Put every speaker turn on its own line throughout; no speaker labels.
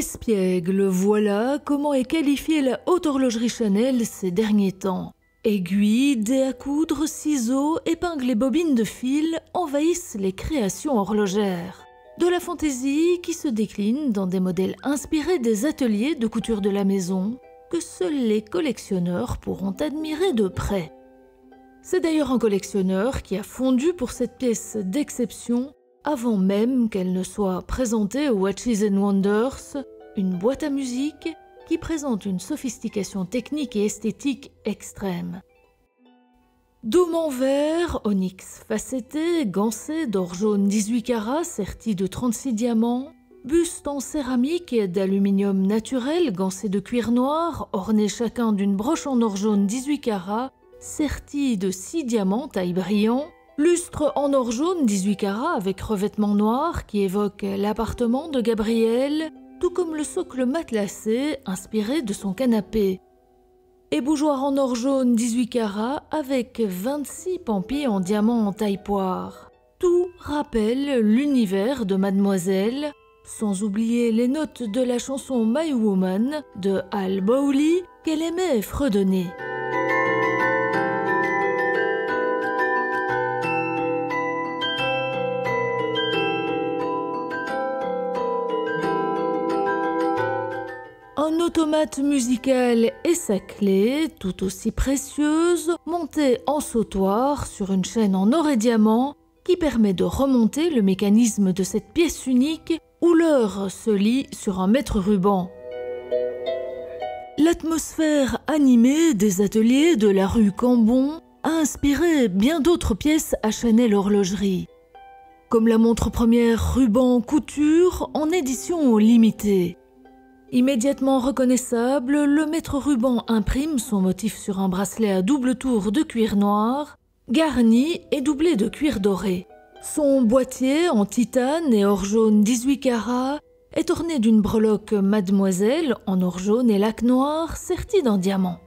Espiègle, voilà comment est qualifiée la haute horlogerie Chanel ces derniers temps. Aiguilles, dés à coudre, ciseaux, épingles et bobines de fil envahissent les créations horlogères. De la fantaisie qui se décline dans des modèles inspirés des ateliers de couture de la maison que seuls les collectionneurs pourront admirer de près. C'est d'ailleurs un collectionneur qui a fondu pour cette pièce d'exception avant même qu'elle ne soit présentée au Watches & Wonders, une boîte à musique qui présente une sophistication technique et esthétique extrême. Dôme en verre, onyx facetté, gancé d'or jaune 18 carats serti de 36 diamants, buste en céramique et d'aluminium naturel gancé de cuir noir, orné chacun d'une broche en or jaune 18 carats, serti de 6 diamants taille brillant, lustre en or jaune 18 carats avec revêtement noir qui évoque l'appartement de Gabriel, tout comme le socle matelassé inspiré de son canapé. Et bougeoir en or jaune 18 carats avec 26 pampis en diamant en taille poire. Tout rappelle l'univers de Mademoiselle, sans oublier les notes de la chanson My Woman de Al Bowlly qu'elle aimait fredonner. Un automate musical et sa clé, tout aussi précieuse, montée en sautoir sur une chaîne en or et diamant qui permet de remonter le mécanisme de cette pièce unique où l'heure se lit sur un mètre ruban. L'atmosphère animée des ateliers de la rue Cambon a inspiré bien d'autres pièces à Chanel Horlogerie, comme la montre première ruban couture en édition limitée. Immédiatement reconnaissable, le maître ruban imprime son motif sur un bracelet à double tour de cuir noir, garni et doublé de cuir doré. Son boîtier en titane et or jaune 18 carats est orné d'une breloque Mademoiselle en or jaune et lac noir sertie d'un diamant.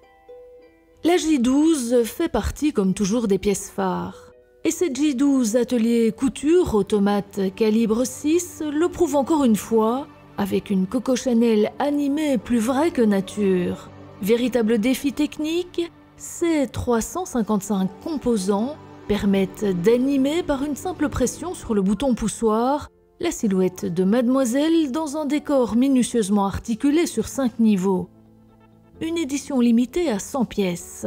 La J12 fait partie comme toujours des pièces phares. Et cette J12 atelier couture automate calibre 6 le prouve encore une fois, avec une Coco Chanel animée plus vraie que nature. Véritable défi technique, ces 355 composants permettent d'animer par une simple pression sur le bouton poussoir la silhouette de Mademoiselle dans un décor minutieusement articulé sur 5 niveaux. Une édition limitée à 100 pièces.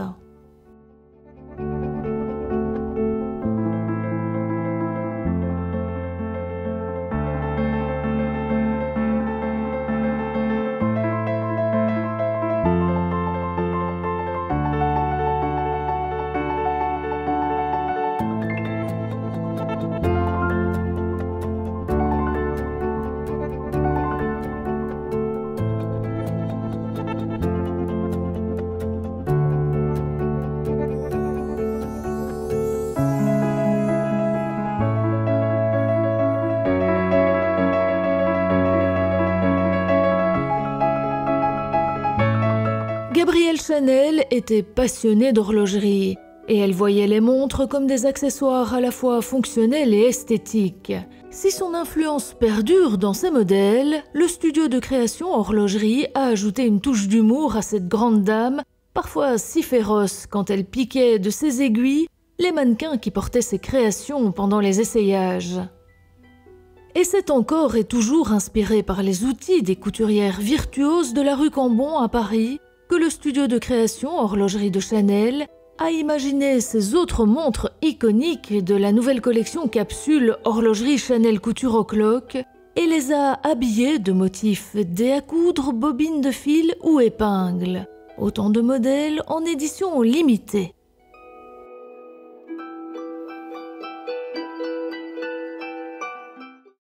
Gabrielle Chanel était passionnée d'horlogerie et elle voyait les montres comme des accessoires à la fois fonctionnels et esthétiques. Si son influence perdure dans ses modèles, le studio de création horlogerie a ajouté une touche d'humour à cette grande dame, parfois si féroce quand elle piquait de ses aiguilles les mannequins qui portaient ses créations pendant les essayages. Et c'est encore et toujours inspiré par les outils des couturières virtuoses de la rue Cambon à Paris que le studio de création horlogerie de Chanel a imaginé ces autres montres iconiques de la nouvelle collection capsule horlogerie Chanel couture au clock et les a habillées de motifs dés à coudre, bobines de fil ou épingles. Autant de modèles en édition limitée.